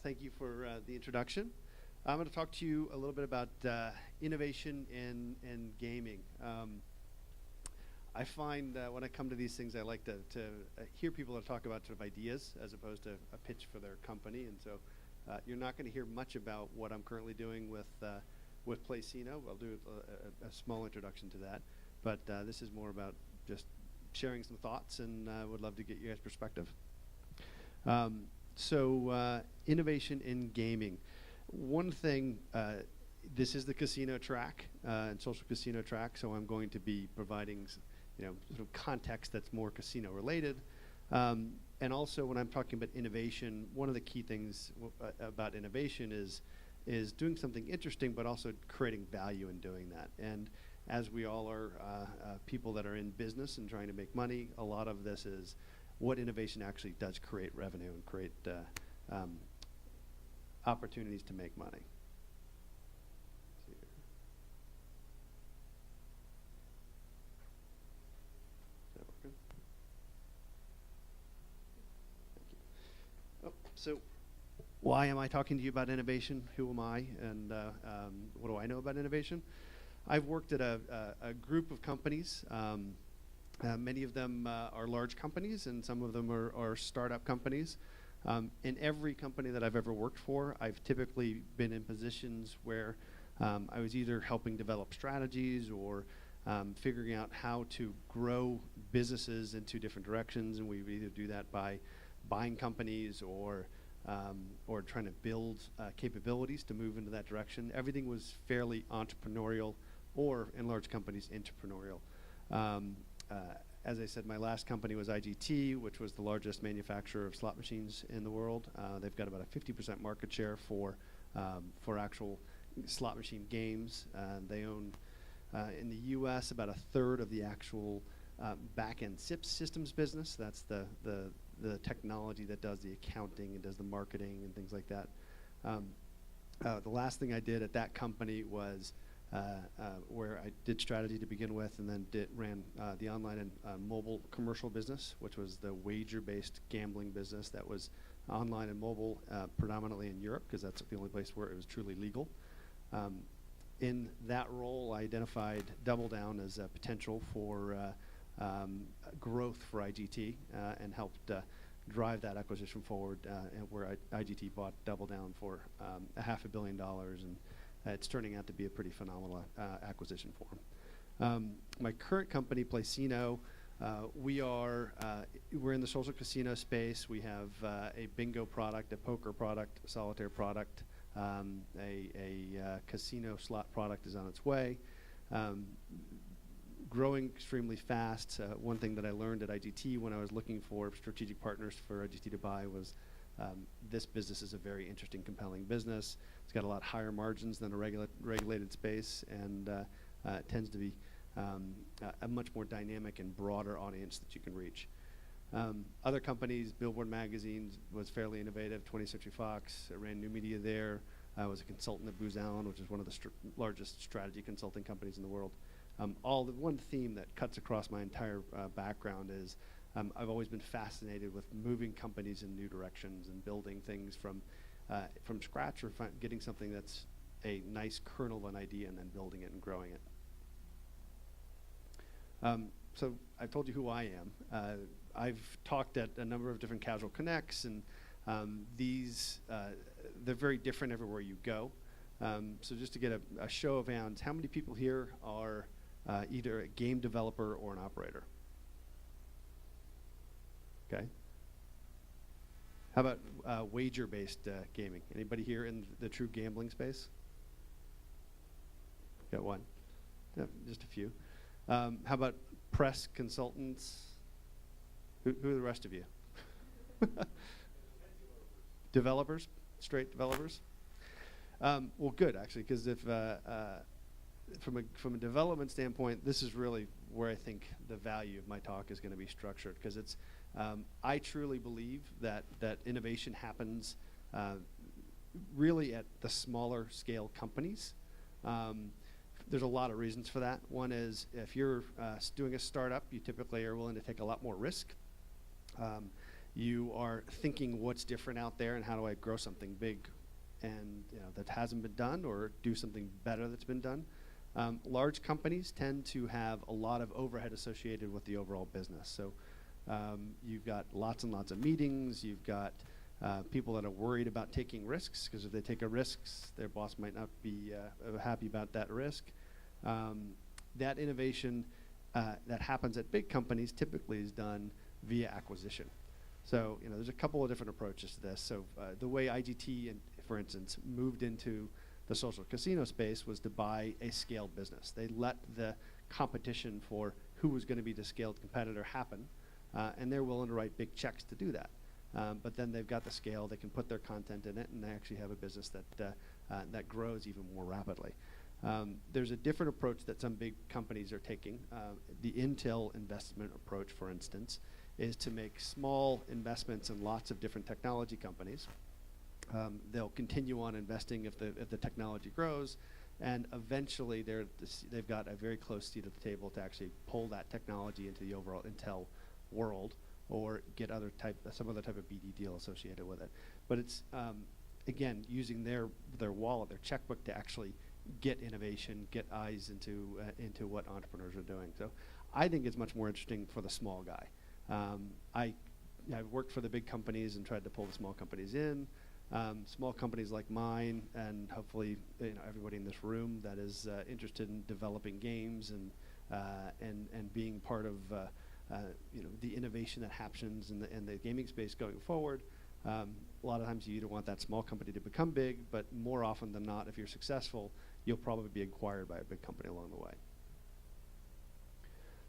thank you for the introduction. I'm going to talk to you a little bit about innovation in gaming. I find when I come to these things, I like to hear people that talk about sort of ideas as opposed to a pitch for their company. And so you're not going to hear much about what I'm currently doing with PLAYSINO. I'll do a small introduction to that. But this is more about just sharing some thoughts, and would love to get your guys' perspective. Innovation in gaming. One thing, this is the casino track and social casino track, so I'm going to be providing sort of context that's more casino related. And also when I'm talking about innovation, one of the key things about innovation is doing something interesting, but also creating value in doing that. And as we all are people that are in business and trying to make money, a lot of this is what innovation actually does create revenue and create opportunities to make money. Is that working? Thank you. Oh, so why am I talking to you about innovation? Who am I, and what do I know about innovation? I've worked at a group of companies. Many of them are large companies, and some of them are startup companies. In every company that I've ever worked for, I've typically been in positions where I was either helping develop strategies or figuring out how to grow businesses in two different directions, and we would either do that by buying companies or trying to build capabilities to move into that direction. Everything was fairly entrepreneurial, or in large companies, entrepreneurial. As I said, my last company was IGT, which was the largest manufacturer of slot machines in the world. They've got about a 50% market share for actual slot machine games. They own, in the US, about a third of the actual back-end SIP systems business. That's the technology that does the accounting and does the marketing and things like that. The last thing I did at that company was where I did strategy to begin with, and then ran the online and mobile commercial business, which was the wager-based gambling business that was online and mobile, predominantly in Europe, because that's the only place where it was truly legal. In that role, I identified Double Down as a potential for growth for IGT, and helped drive that acquisition forward, where IGT bought Double Down for $500 million, and it's turning out to be a pretty phenomenal acquisition for them. My current company, PLAYSINO, we're in the social casino space. We have a bingo product, a poker product, a solitaire product, a casino slot product is on its way. Growing extremely fast. One thing that I learned at IGT when I was looking for strategic partners for IGT to buy was this business is a very interesting, compelling business. It's got a lot higher margins than a regulated space, and it tends to be a much more dynamic and broader audience that you can reach. Other companies, Billboard Magazine was fairly innovative, 20th Century Fox, I ran new media there. I was a consultant at Booz Allen, which is one of the largest strategy consulting companies in the world. One theme that cuts across my entire background is I've always been fascinated with moving companies in new directions and building things from scratch, or getting something that's a nice kernel of an idea and then building it and growing it. So I've told you who I am. I've talked at a number of different Casual Connects, and they're very different everywhere you go. So just to get a show of hands, how many people here are either a game developer or an operator? Okay. How about wager-based gaming? Anybody here in the true gambling space? Got one. Yeah, just a few. How about press consultants? Who are the rest of you? Developers? Straight developers? Well, good, actually, because if from a development standpoint, this is really where I think the value of my talk is going to be structured, because it's I truly believe that innovation happens really at the smaller scale companies. There's a lot of reasons for that. One is if you're doing a startup, you typically are willing to take a lot more risk. You are thinking what's different out there and how do I grow something big and that hasn't been done, or do something better that's been done. Large companies tend to have a lot of overhead associated with the overall business. So you've got lots and lots of meetings. You've got people that are worried about taking risks, because if they take a risk, their boss might not be happy about that risk. That innovation that happens at big companies typically is done via acquisition. So there's a couple of different approaches to this. So the way IGT, for instance, moved into the social casino space was to buy a scaled business. They let the competition for who was going to be the scaled competitor happen, and they're willing to write big checks to do that. But then they've got the scale, they can put their content in it, and they actually have a business that grows even more rapidly. There's a different approach that some big companies are taking. The Intel investment approach, for instance, is to make small investments in lots of different technology companies. They'll continue on investing if the technology grows, and eventually they've got a very close seat at the table to actually pull that technology into the overall Intel world, or get some other type of BD deal associated with it. But it's again using their wallet, their checkbook, to actually get innovation, get eyes into what entrepreneurs are doing. So I think it's much more interesting for the small guy. I've worked for the big companies and tried to pull the small companies in. Small companies like mine, and hopefully everybody in this room that is interested in developing games and being part of the innovation that happens in the gaming space going forward. A lot of times you either want that small company to become big, but more often than not, if you're successful, you'll probably be acquired by a big company along the way.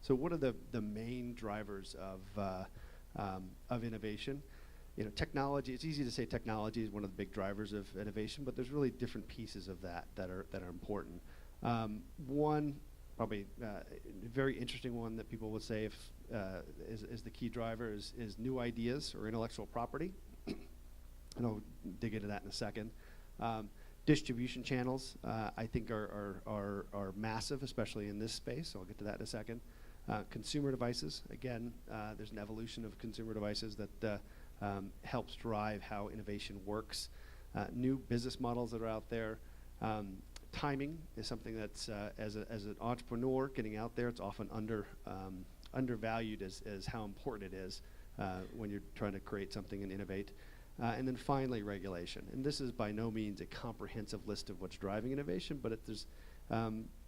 So what are the main drivers of innovation? Technology. It's easy to say technology is one of the big drivers of innovation, but there's really different pieces of that are important. One, probably very interesting one that people would say is the key driver is new ideas or intellectual property. And I'll dig into that in a second. Distribution channels, I think, are massive, especially in this space. So I'll get to that in a second. Consumer devices, again, there's an evolution of consumer devices that helps drive how innovation works. New business models that are out there. Timing is something that's, as an entrepreneur getting out there, it's often undervalued as how important it is when you're trying to create something and innovate. And then finally, regulation. And this is by no means a comprehensive list of what's driving innovation, but there's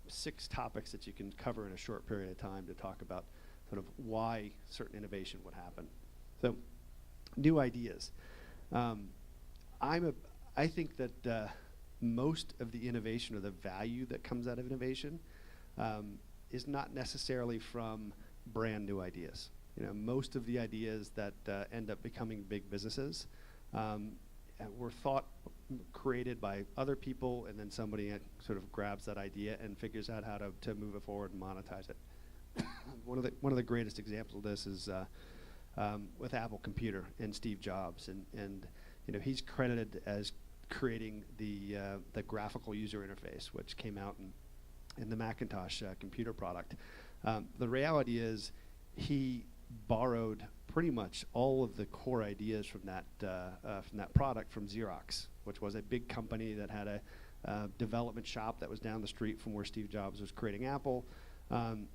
6 topics that you can cover in a short period of time to talk about sort of why certain innovation would happen. So, new ideas. I think that most of the innovation or the value that comes out of innovation is not necessarily from brand new ideas. Most of the ideas that end up becoming big businesses were created by other people, and then somebody sort of grabs that idea and figures out how to move it forward and monetize it. One of the greatest examples of this is with Apple Computer and Steve Jobs, and he's credited as creating the graphical user interface, which came out in the Macintosh computer product. The reality is he borrowed pretty much all of the core ideas from that product from Xerox, which was a big company that had a development shop that was down the street from where Steve Jobs was creating Apple.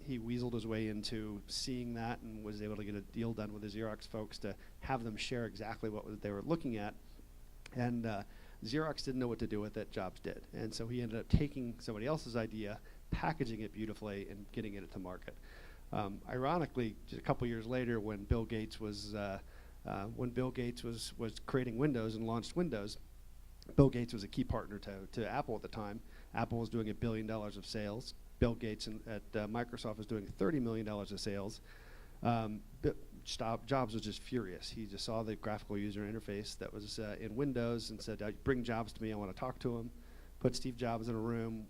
He weaseled his way into seeing that and was able to get a deal done with the Xerox folks to have them share exactly what they were looking at. And Xerox didn't know what to do with it, Jobs did. And so he ended up taking somebody else's idea, packaging it beautifully, and getting it to market. Ironically, just a couple years later, when Bill Gates was creating Windows and launched Windows, Bill Gates was a key partner to Apple at the time. Apple was doing $1 billion of sales. Bill Gates at Microsoft was doing $30 million of sales. Jobs was just furious. He just saw the graphical user interface that was in Windows and said, "Bring Jobs to me. I want to talk to him." Put Steve Jobs in a room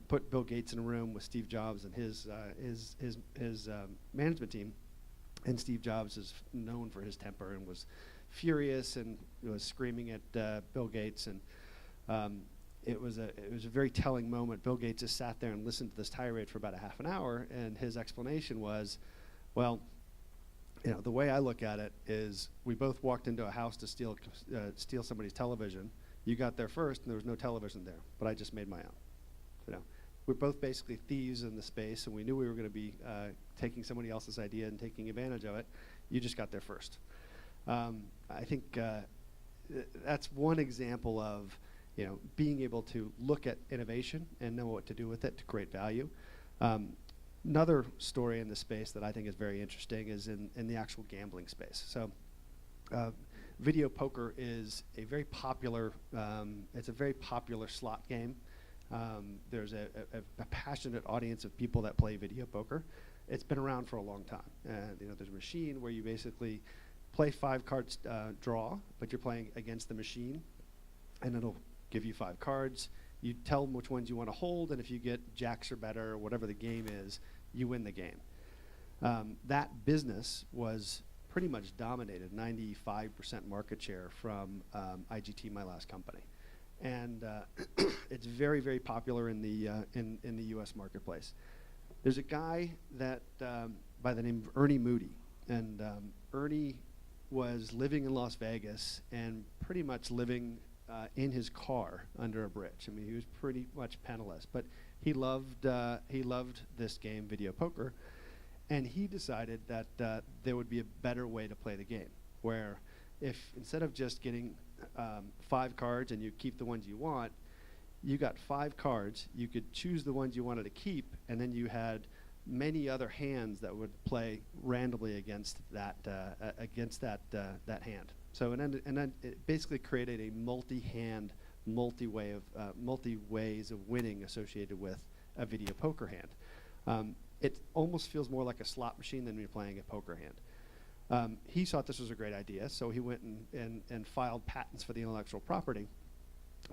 put Bill Gates in a room with Steve Jobs and his management team. And Steve Jobs is known for his temper and was furious and was screaming at Bill Gates. And it was a very telling moment. Bill Gates just sat there and listened to this tirade for about a half an hour, and his explanation was, well, The way I look at it is we both walked into a house to steal somebody's television. You got there first, and there was no television there, but I just made my own. We're both basically thieves in the space, and we knew we were going to be taking somebody else's idea and taking advantage of it. You just got there first. I think that's one example of being able to look at innovation and know what to do with it to create value. Another story in the space that I think is very interesting is in the actual gambling space. So video poker is a very popular, it's a very popular slot game. There's a passionate audience of people that play video poker. It's been around for a long time. There's a machine where you basically play 5 cards draw, but you're playing against the machine, and it'll give you 5 cards. You tell them which ones you want to hold, and if you get jacks or better, or whatever the game is, you win the game. That business was pretty much dominated, 95% market share from IGT, my last company. And it's very, very popular in the U.S. marketplace. There's a guy that by the name of Ernie Moody, and Ernie was living in Las Vegas and pretty much living in his car under a bridge. I mean, he was pretty much penniless, but he loved this game, video poker, and he decided that there would be a better way to play the game, where if instead of just getting 5 cards and you keep the ones you want, you got 5 cards, you could choose the ones you wanted to keep, and then you had many other hands that would play randomly against that hand. So and then it basically created a multi-hand, multi-ways of winning associated with a video poker hand. It almost feels more like a slot machine than you're playing a poker hand. He thought this was a great idea, so he went and filed patents for the intellectual property.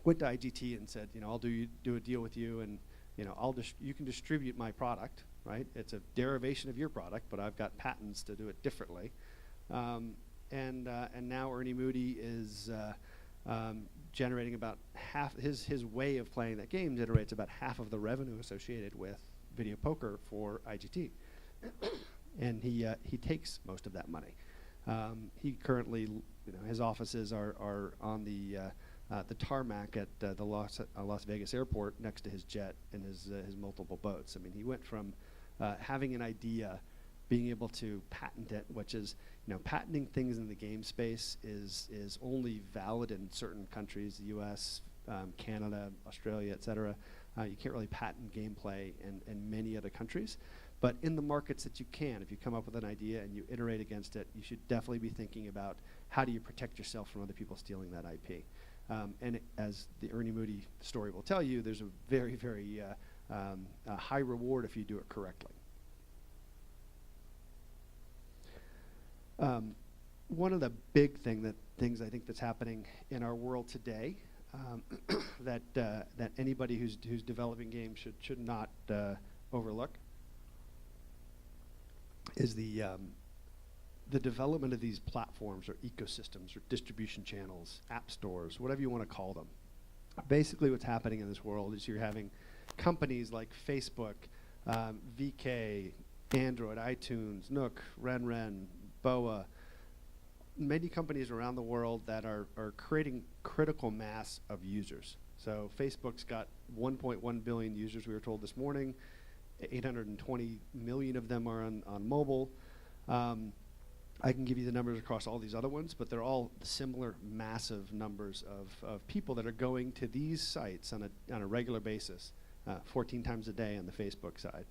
Went to IGT and said, I'll do a deal with you, and you can distribute my product, right? It's a derivation of your product, but I've got patents to do it differently. And now Ernie Moody is generating about half. His way of playing that game generates about half of the revenue associated with video poker for IGT, and he takes most of that money. He currently, his offices are on the tarmac at the Las Vegas airport next to his jet and his multiple boats. I mean, he went from having an idea, being able to patent it, which is, patenting things in the game space is only valid in certain countries, the U.S., Canada, Australia, et cetera. You can't really patent gameplay in many other countries. But in the markets that you can, if you come up with an idea and you iterate against it, you should definitely be thinking about how do you protect yourself from other people stealing that IP. And as the Ernie Moody story will tell you, there's a very, very high reward if you do it correctly. One of the big things I think that's happening in our world today that anybody who's developing games should not overlook is the development of these platforms or ecosystems or distribution channels, app stores, whatever you want to call them. Basically what's happening in this world is you're having companies like Facebook, VK, Android, iTunes, Nook, RenRen, Boa, many companies around the world that are creating critical mass of users. So Facebook's got 1.1 billion users, we were told this morning. 820 million of them are on mobile. I can give you the numbers across all these other ones, but they're all similar massive numbers of people that are going to these sites on a regular basis, 14 times a day on the Facebook side.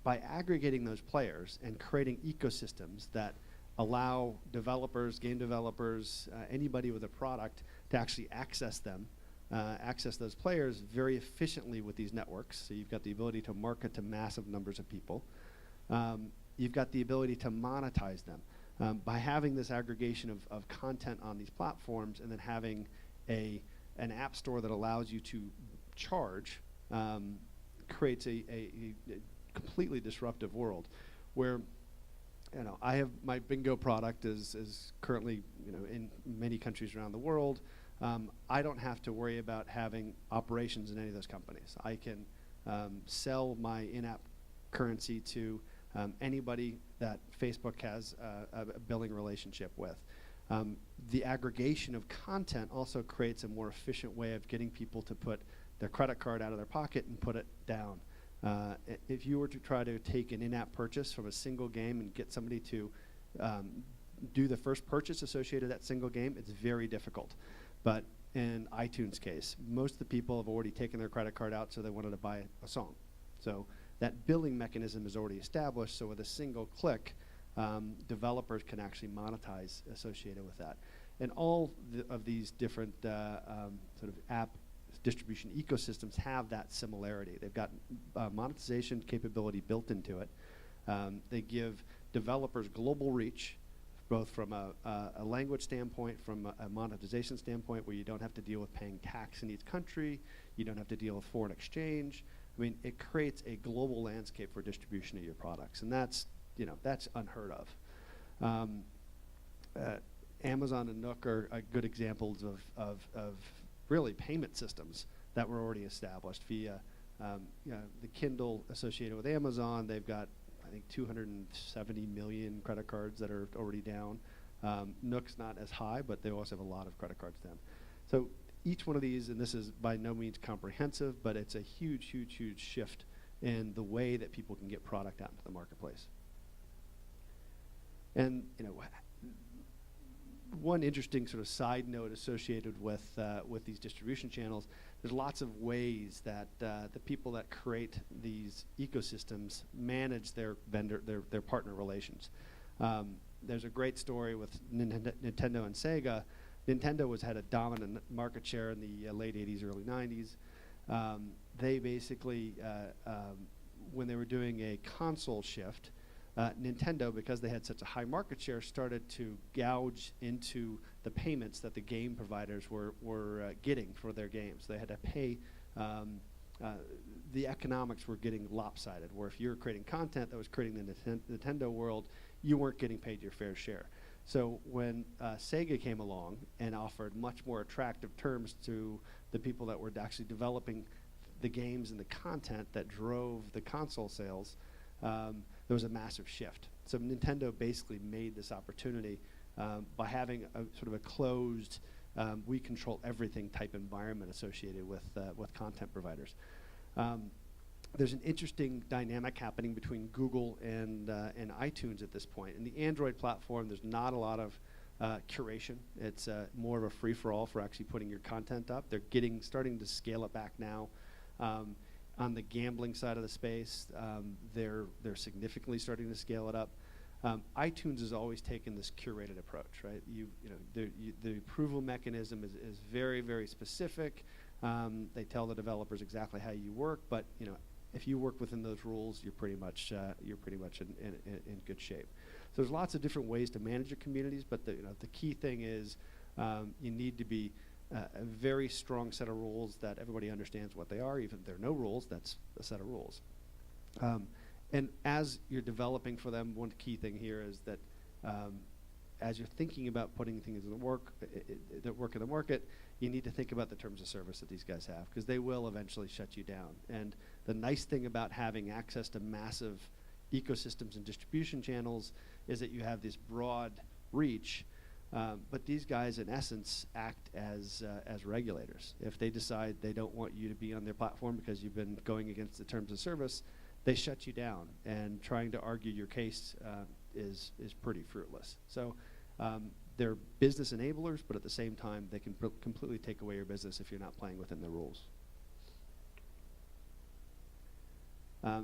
By aggregating those players and creating ecosystems that allow developers, game developers, anybody with a product to actually access them, access those players very efficiently with these networks. So you've got the ability to market to massive numbers of people. You've got the ability to monetize them. By having this aggregation of content on these platforms and then having an app store that allows you to charge creates a completely disruptive world where I have my bingo product is currently in many countries around the world. I don't have to worry about having operations in any of those companies. I can sell my in-app currency to anybody that Facebook has a billing relationship with. The aggregation of content also creates a more efficient way of getting people to put their credit card out of their pocket and put it down. If you were to try to take an in-app purchase from a single game and get somebody to do the first purchase associated with that single game, it's very difficult. But in iTunes' case, most of the people have already taken their credit card out, so they wanted to buy a song. So that billing mechanism is already established, so with a single click, developers can actually monetize associated with that. And all of these different sort of app distribution ecosystems have that similarity. They've got monetization capability built into it. They give developers global reach, both from a language standpoint, from a monetization standpoint, where you don't have to deal with paying tax in each country, you don't have to deal with foreign exchange. I mean, it creates a global landscape for distribution of your products, and that's unheard of. Amazon and Nook are good examples of really payment systems that were already established via the Kindle associated with Amazon. They've got, I think, 270 million credit cards that are already down. Nook's not as high, but they also have a lot of credit cards down. So each one of these, and this is by no means comprehensive, but it's a huge, huge, huge shift in the way that people can get product out into the marketplace. And one interesting sort of side note associated with these distribution channels, there's lots of ways that the people that create these ecosystems manage their partner relations. There's a great story with Nintendo and Sega. Nintendo had a dominant market share in the late 80s, early 90s. They basically, when they were doing a console shift, Nintendo, because they had such a high market share, started to gouge into the payments that the game providers were getting for their games. They had to pay, the economics were getting lopsided, where if you were creating content that was creating the Nintendo world, you weren't getting paid your fair share. So when Sega came along and offered much more attractive terms to the people that were actually developing the games and the content that drove the console sales, there was a massive shift. So Nintendo basically made this opportunity by having a sort of a closed, we control everything type environment associated with content providers. There's an interesting dynamic happening between Google and iTunes at this point. In the Android platform, there's not a lot of curation. It's more of a free-for-all for actually putting your content up. They're starting to scale it back now. On the gambling side of the space, they're significantly starting to scale it up. iTunes has always taken this curated approach, right? The approval mechanism is very, very specific. They tell the developers exactly how you work, but if you work within those rules, you're pretty much in good shape. So there's lots of different ways to manage your communities, but the key thing is you need to be a very strong set of rules that everybody understands what they are. Even if there are no rules, that's a set of rules. And as you're developing for them, one key thing here is that as you're thinking about putting things that work in the market, you need to think about the terms of service that these guys have, because they will eventually shut you down. And the nice thing about having access to massive ecosystems and distribution channels is that you have this broad reach. But these guys, in essence, act as regulators. If they decide they don't want you to be on their platform because you've been going against the terms of service, they shut you down. And trying to argue your case is pretty fruitless. So they're business enablers, but at the same time, they can completely take away your business if you're not playing within the rules.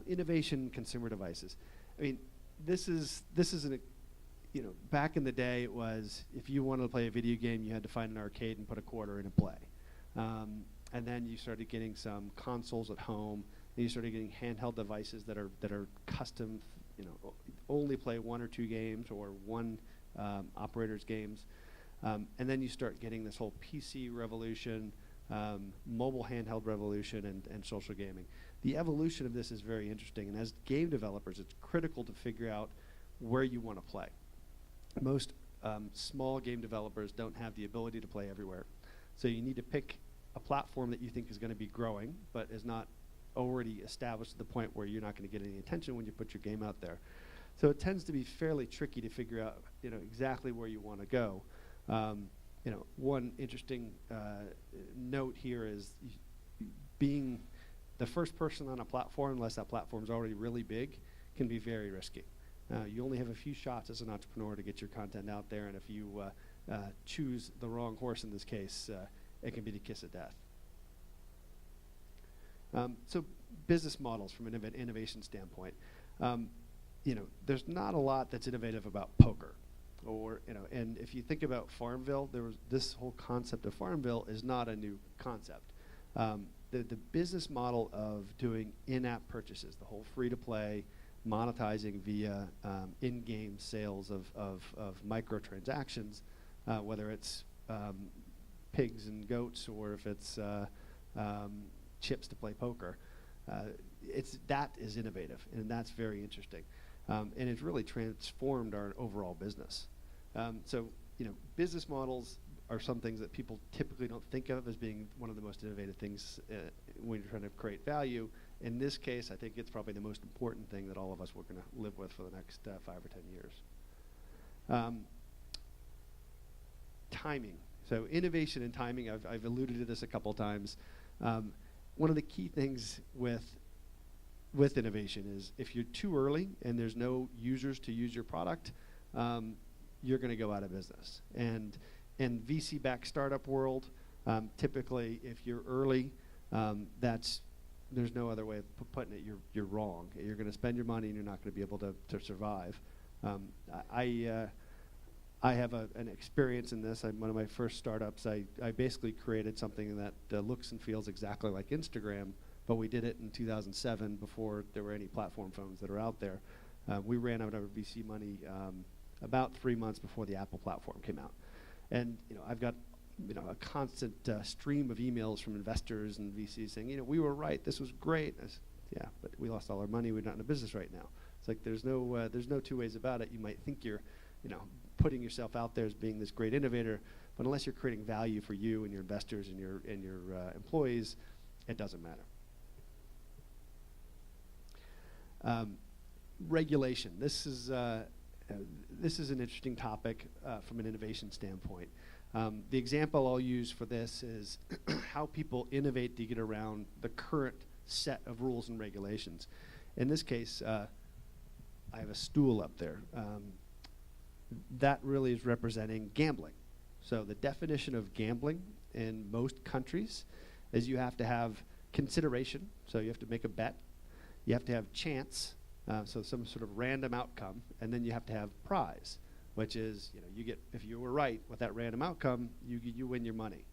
Innovation, consumer devices. I mean, this is back in the day, it was if you wanted to play a video game, you had to find an arcade and put a quarter in and play. And then you started getting some consoles at home. And you started getting handheld devices that are custom, only play one or two games or one operator's games. And then you start getting this whole PC revolution, mobile handheld revolution, and social gaming. The evolution of this is very interesting. And as game developers, it's critical to figure out where you want to play. Most small game developers don't have the ability to play everywhere. So you need to pick a platform that you think is going to be growing, but is not already established to the point where you're not going to get any attention when you put your game out there. So it tends to be fairly tricky to figure out, exactly where you want to go. One interesting note here is being the first person on a platform, unless that platform's already really big, can be very risky. You only have a few shots as an entrepreneur to get your content out there, and if you choose the wrong horse in this case, it can be the kiss of death. So business models from an innovation standpoint. There's not a lot that's innovative about poker. And if you think about Farmville, this whole concept of Farmville is not a new concept. The business model of doing in-app purchases, the whole free-to-play, monetizing via in-game sales of microtransactions, whether it's pigs and goats or if it's chips to play poker, that is innovative, and that's very interesting. And it's really transformed our overall business. Business models are some things that people typically don't think of as being one of the most innovative things when you're trying to create value. In this case, I think it's probably the most important thing that all of us are going to live with for the next 5 or 10 years. Timing. So innovation and timing, I've alluded to this a couple times. One of the key things with innovation is if you're too early and there's no users to use your product, you're going to go out of business. And in VC-backed startup world, typically if you're early, there's no other way of putting it. You're wrong. You're going to spend your money and you're not going to be able to survive. I have an experience in this. One of my first startups, I basically created something that looks and feels exactly like Instagram, but we did it in 2007 before there were any platform phones that are out there. We ran out of VC money about 3 months before the Apple platform came out. And I've got a constant stream of emails from investors and VCs saying, we were right, this was great. I said, yeah, but we lost all our money, we're not in a business right now. It's like there's no two ways about it. You might think you're putting yourself out there as being this great innovator, but unless you're creating value for you and your investors and your employees, it doesn't matter. Regulation. This is an interesting topic from an innovation standpoint. The example I'll use for this is how people innovate to get around the current set of rules and regulations. In this case, I have a stool up there. That really is representing gambling. So the definition of gambling in most countries is you have to have consideration, so you have to make a bet. You have to have chance, so some sort of random outcome, and then you have to have prize, which is you get, if you were right with that random outcome, you win your money.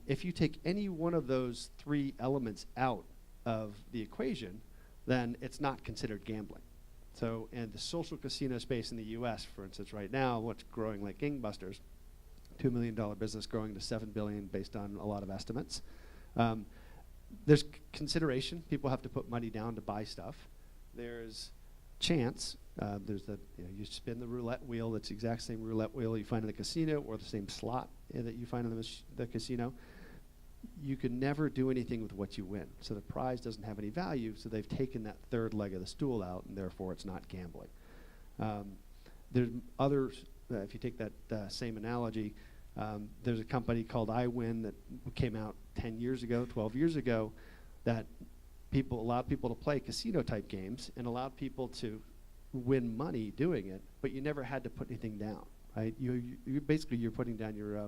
If you take any one of those 3 elements out of the equation, then it's not considered gambling. So in the social casino space in the US, for instance, right now, what's growing like gangbusters, $2 million business growing to $7 billion based on a lot of estimates. There's consideration. People have to put money down to buy stuff. There's chance. There's you spin the roulette wheel. That's the exact same roulette wheel you find in the casino or the same slot that you find in the casino. You can never do anything with what you win. So the prize doesn't have any value, so they've taken that 3rd leg of the stool out, and therefore it's not gambling. There's others, if you take that same analogy, there's a company called iWin that came out 10 years ago, 12 years ago, that allowed people to play casino-type games and allowed people to win money doing it, but you never had to put anything down, right? You're putting down your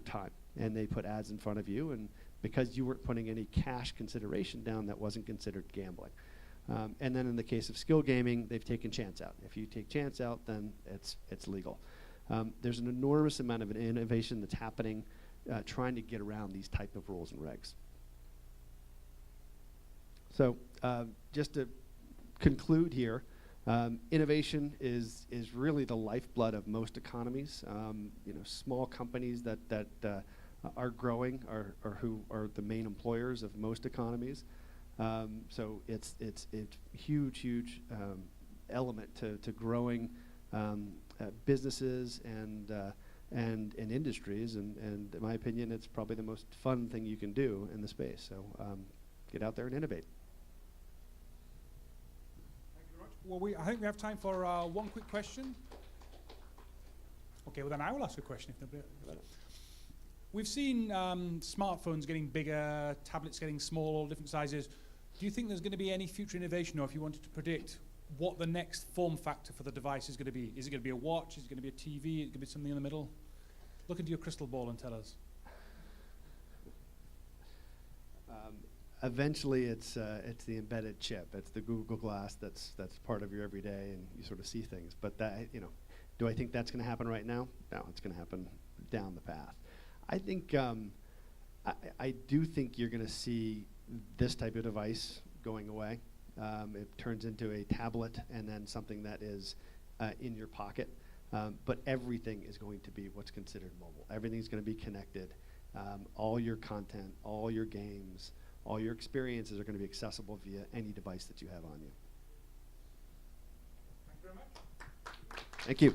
time, and they put ads in front of you, and because you weren't putting any cash consideration down, that wasn't considered gambling. And then in the case of skill gaming, they've taken chance out. If you take chance out, then it's legal. There's an enormous amount of innovation that's happening trying to get around these type of rules and regs. So just to conclude here, innovation is really the lifeblood of most economies. Small companies that are growing are who are the main employers of most economies. So it's huge element to growing businesses and and industries, and in my opinion, it's probably the most fun thing you can do in the space. So get out there and innovate. Thank you very much. Well, I think we have time for one quick question. Okay, well then I will ask a question. We've seen smartphones getting bigger, tablets getting smaller, different sizes. Do you think there's going to be any future innovation, or if you wanted to predict what the next form factor for the device is going to be? Is it going to be a watch? Is it going to be a TV? Is it going to be something in the middle? Look into your crystal ball and tell us. Eventually, it's the embedded chip. It's the Google Glass that's part of your everyday, and you sort of see things. But that, do I think that's going to happen right now? No, it's going to happen down the path. I think I do think you're going to see this type of device going away. It turns into a tablet and then something that is in your pocket. But everything is going to be what's considered mobile. Everything's going to be connected. All your content, all your games, all your experiences are going to be accessible via any device that you have on you. Thank you very much. Thank you.